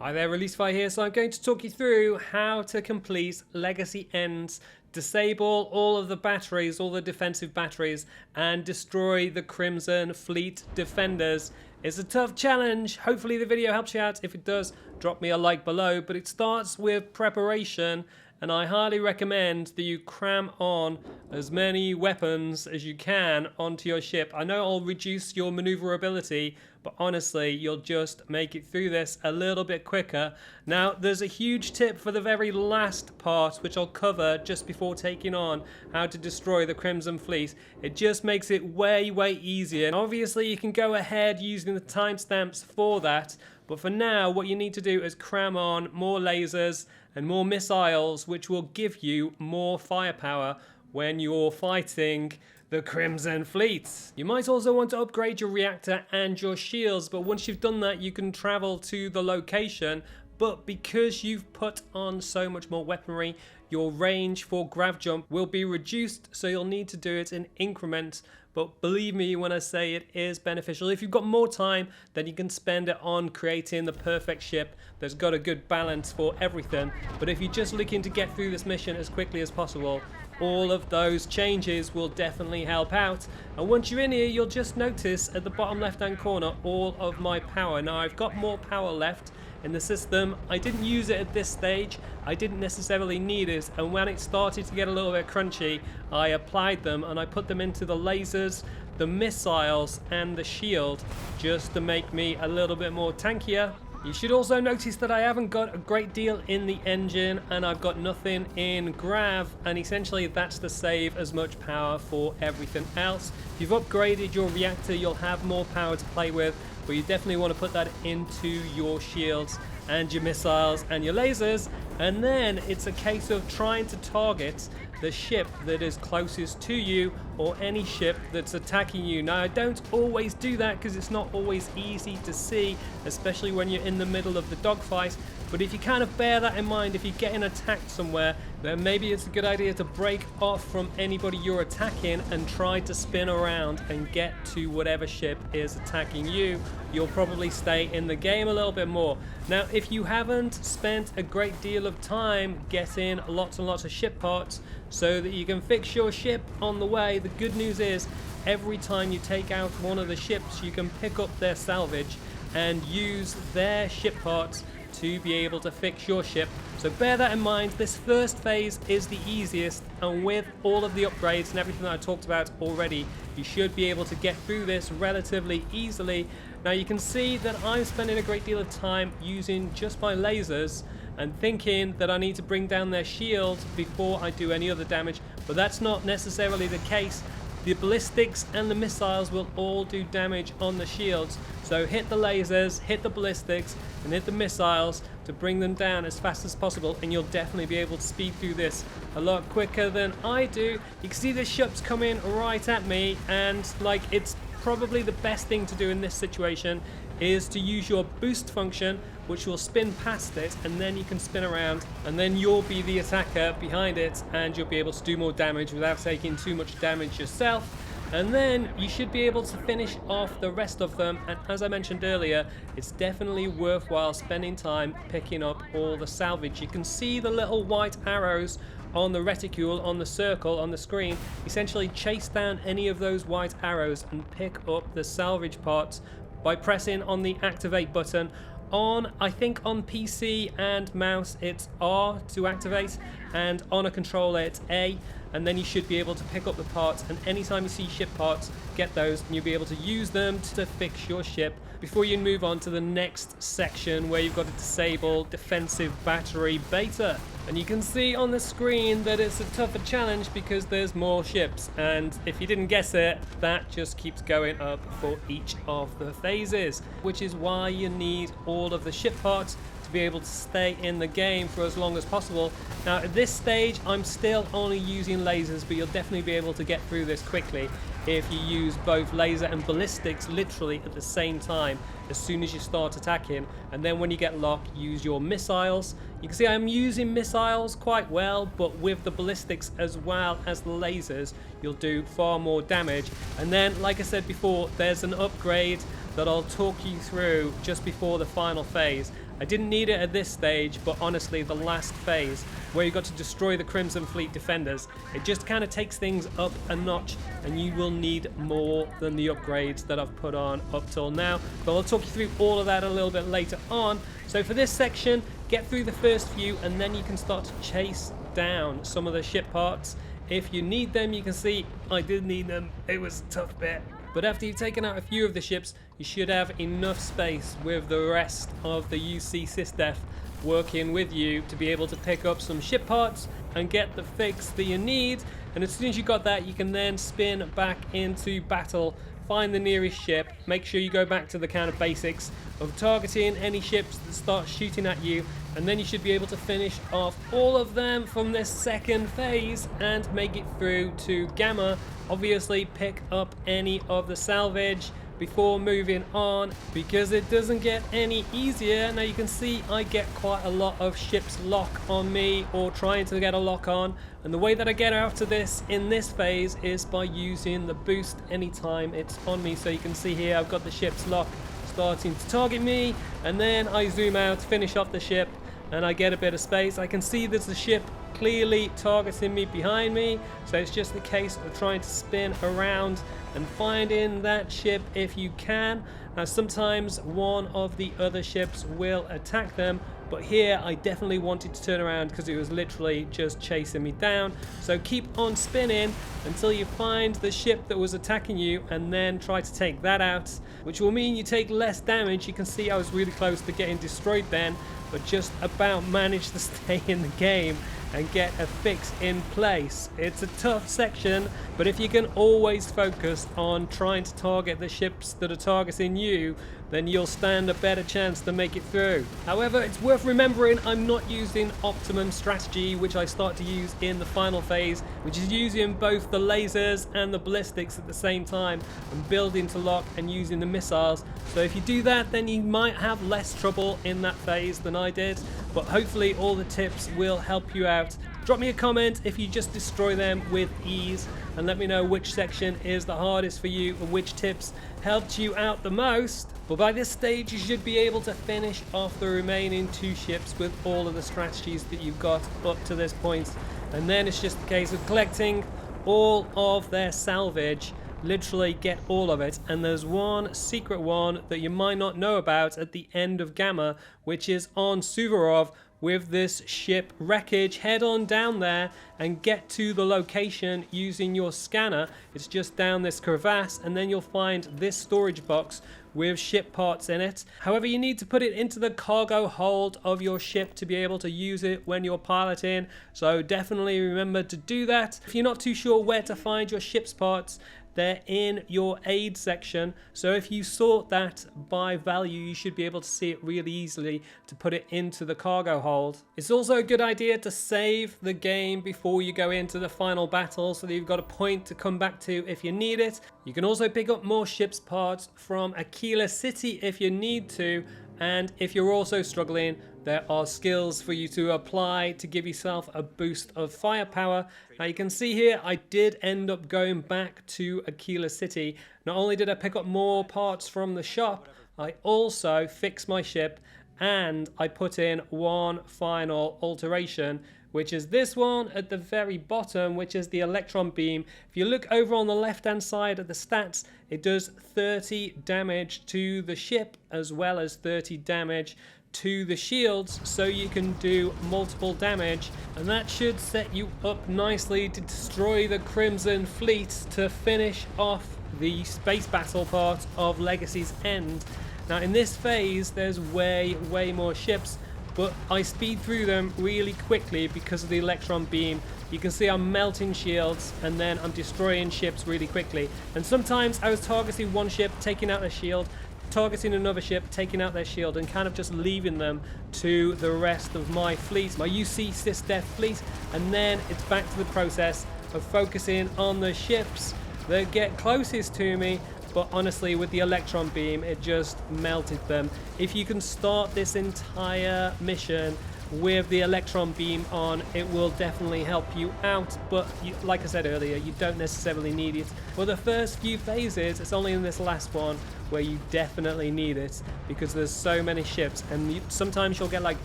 Hi there, Release Fire here. So I'm going to talk you through how to complete Legacy Ends, disable all of the batteries, all the defensive batteries, and destroy the Crimson Fleet defenders. It's a tough challenge. Hopefully the video helps you out. If it does, drop me a like below. But it starts with preparation, and I highly recommend that you cram on as many weapons as you can onto your ship. I know it'll reduce your maneuverability, but honestly, you'll just make it through this a little bit quicker. Now, there's a huge tip for the very last part, which I'll cover just before taking on how to destroy the Crimson Fleet. It just makes it way, way easier. And obviously, you can go ahead using the timestamps for that. But for now, what you need to do is cram on more lasers and more missiles, which will give you more firepower when you're fighting the Crimson Fleet. You might also want to upgrade your reactor and your shields, but once you've done that, you can travel to the location. But because you've put on so much more weaponry, your range for grav jump will be reduced, so you'll need to do it in increments. But believe me when I say it is beneficial. If you've got more time, then you can spend it on creating the perfect ship that's got a good balance for everything. But if you're just looking to get through this mission as quickly as possible, all of those changes will definitely help out. And once you're in here, you'll just notice at the bottom left hand corner all of my power. Now I've got more power left in the system. I didn't use it at this stage. I didn't necessarily need it, and when it started to get a little bit crunchy, I applied them and I put them into the lasers, the missiles and the shield, just to make me a little bit more tankier. You should also notice that I haven't got a great deal in the engine and I've got nothing in grav, and essentially that's to save as much power for everything else. If you've upgraded your reactor, you'll have more power to play with, but you definitely want to put that into your shields and your missiles and your lasers, and then it's a case of trying to target the ship that is closest to you or any ship that's attacking you. Now I don't always do that because it's not always easy to see, especially when you're in the middle of the dogfight. But if you kind of bear that in mind, if you're getting attacked somewhere, then maybe it's a good idea to break off from anybody you're attacking and try to spin around and get to whatever ship is attacking you. You'll probably stay in the game a little bit more. Now, if you haven't spent a great deal of time getting lots and lots of ship parts so that you can fix your ship on the way, the good news is every time you take out one of the ships, you can pick up their salvage and use their ship parts to be able to fix your ship. So bear that in mind. This first phase is the easiest, and with all of the upgrades and everything that I talked about already, you should be able to get through this relatively easily. Now you can see that I'm spending a great deal of time using just my lasers and thinking that I need to bring down their shield before I do any other damage, but that's not necessarily the case. The ballistics and the missiles will all do damage on the shields. So hit the lasers, hit the ballistics, and hit the missiles to bring them down as fast as possible, and you'll definitely be able to speed through this a lot quicker than I do. You can see this ship's coming right at me, and like, it's probably the best thing to do in this situation is to use your boost function, which will spin past it, and then you can spin around, and then you'll be the attacker behind it, and you'll be able to do more damage without taking too much damage yourself. And then you should be able to finish off the rest of them. And as I mentioned earlier, it's definitely worthwhile spending time picking up all the salvage. You can see the little white arrows on the reticule, on the circle on the screen. Essentially chase down any of those white arrows and pick up the salvage parts by pressing on the activate button. I think on PC and mouse it's R to activate, and on a controller it's A, and then you should be able to pick up the parts, and anytime you see ship parts, get those and you'll be able to use them to fix your ship before you move on to the next section where you've got to disable defensive battery beta. And you can see on the screen that it's a tougher challenge because there's more ships, and if you didn't guess it, that just keeps going up for each of the phases, which is why you need all of the ship parts to be able to stay in the game for as long as possible. Now at this stage I'm still only using lasers, but you'll definitely be able to get through this quickly if you use both laser and ballistics literally at the same time as soon as you start attacking. And then when you get locked, use your missiles. You can see I'm using missiles quite well, but with the ballistics as well as the lasers, you'll do far more damage. And then, like I said before, there's an upgrade that I'll talk you through just before the final phase. I didn't need it at this stage, but honestly, the last phase where you got to destroy the Crimson Fleet defenders, it just kind of takes things up a notch, and you will need more than the upgrades that I've put on up till now. But I'll talk you through all of that a little bit later on. So for this section, get through the first few, and then you can start to chase down some of the ship parts. If you need them, you can see I did need them. It was a tough bit. But after you've taken out a few of the ships, you should have enough space with the rest of the UC SysDef working with you to be able to pick up some ship parts and get the fix that you need. And as soon as you got that, you can then spin back into battle, find the nearest ship, make sure you go back to the kind of basics of targeting any ships that start shooting at you, and then you should be able to finish off all of them from this second phase and make it through to Gamma. Obviously pick up any of the salvage before moving on, because it doesn't get any easier. Now you can see I get quite a lot of ships lock on me, or trying to get a lock on, and the way that I get out of this in this phase is by using the boost anytime it's on me. So you can see here I've got the ships lock starting to target me, and then I zoom out, finish off the ship, and I get a bit of space. I can see there's a ship clearly targeting me behind me, so it's just a case of trying to spin around and finding that ship if you can. Now sometimes one of the other ships will attack them, but here I definitely wanted to turn around because it was literally just chasing me down. So keep on spinning until you find the ship that was attacking you, and then try to take that out, which will mean you take less damage. You can see I was really close to getting destroyed then, but just about managed to stay in the game and get a fix in place. It's a tough section, but if you can always focus on trying to target the ships that are targeting you, then you'll stand a better chance to make it through. However, it's worth remembering I'm not using optimum strategy, which I start to use in the final phase, which is using both the lasers and the ballistics at the same time and building to lock and using the missiles. So if you do that, then you might have less trouble in that phase than I did, but hopefully all the tips will help you out. Drop me a comment if you just destroy them with ease, and let me know which section is the hardest for you and which tips helped you out the most. But by this stage you should be able to finish off the remaining 2 ships with all of the strategies that you've got up to this point, and then it's just a case of collecting all of their salvage. Literally get all of it, and there's one secret one that you might not know about at the end of Gamma, which is on Suvorov with this ship wreckage. Head on down there and get to the location using your scanner. It's just down this crevasse, and then you'll find this storage box with ship parts in it. However, you need to put it into the cargo hold of your ship to be able to use it when you're piloting, so definitely remember to do that. If you're not too sure where to find your ship's parts, they're in your aid section, so if you sort that by value, you should be able to see it really easily to put it into the cargo hold. It's also a good idea to save the game before you go into the final battle, so that you've got a point to come back to if you need it. You can also pick up more ship's parts from Aquila City if you need to, and if you're also struggling, there are skills for you to apply to give yourself a boost of firepower. Now you can see here I did end up going back to Aquila City. Not only did I pick up more parts from the shop, I also fixed my ship, and I put in one final alteration, which is this one at the very bottom, which is the electron beam. If you look over on the left hand side of the stats, it does 30 damage to the ship as well as 30 damage to the shields, so you can do multiple damage, and that should set you up nicely to destroy the Crimson Fleet to finish off the space battle part of Legacy's End. Now in this phase there's way more ships, but I speed through them really quickly because of the electron beam. You can see I'm melting shields, and then I'm destroying ships really quickly, and sometimes I was targeting one ship, taking out a shield, targeting another ship, taking out their shield, and kind of just leaving them to the rest of my fleet, my UC SysDef fleet, and then it's back to the process of focusing on the ships that get closest to me. But honestly, with the electron beam, it just melted them. If you can start this entire mission with the electron beam on, it will definitely help you out, but like I said earlier, you don't necessarily need it for the first few phases. It's only in this last one where you definitely need it, because there's so many ships, and sometimes you'll get like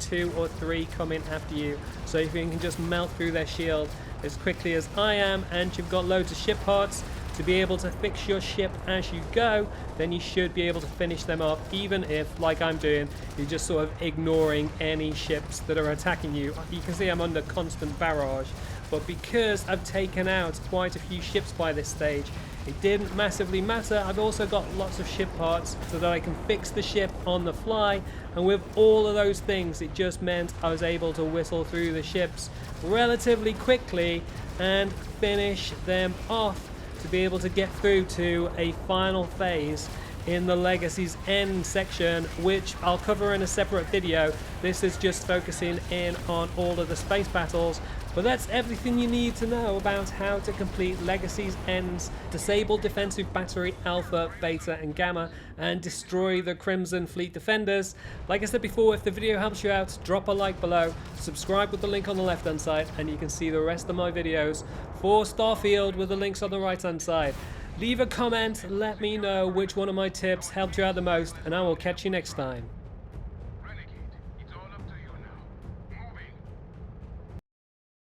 2 or 3 coming after you. So if you can just melt through their shield as quickly as I am, and you've got loads of ship parts to be able to fix your ship as you go, then you should be able to finish them off, even if, like I'm doing, you're just sort of ignoring any ships that are attacking you. You can see I'm under constant barrage, but because I've taken out quite a few ships by this stage, it didn't massively matter. I've also got lots of ship parts so that I can fix the ship on the fly, and with all of those things, it just meant I was able to whistle through the ships relatively quickly and finish them off to be able to get through to a final phase in the Legacy's End section, which I'll cover in a separate video. This is just focusing in on all of the space battles, but that's everything you need to know about how to complete Legacy's End's disable defensive battery Alpha, Beta and Gamma and destroy the Crimson Fleet defenders. Like I said before, if the video helps you out, drop a like below, subscribe with the link on the left hand side, and you can see the rest of my videos for Starfield with the links on the right hand side. Leave a comment, let me know which one of my tips helped you out the most, and I will catch you next time.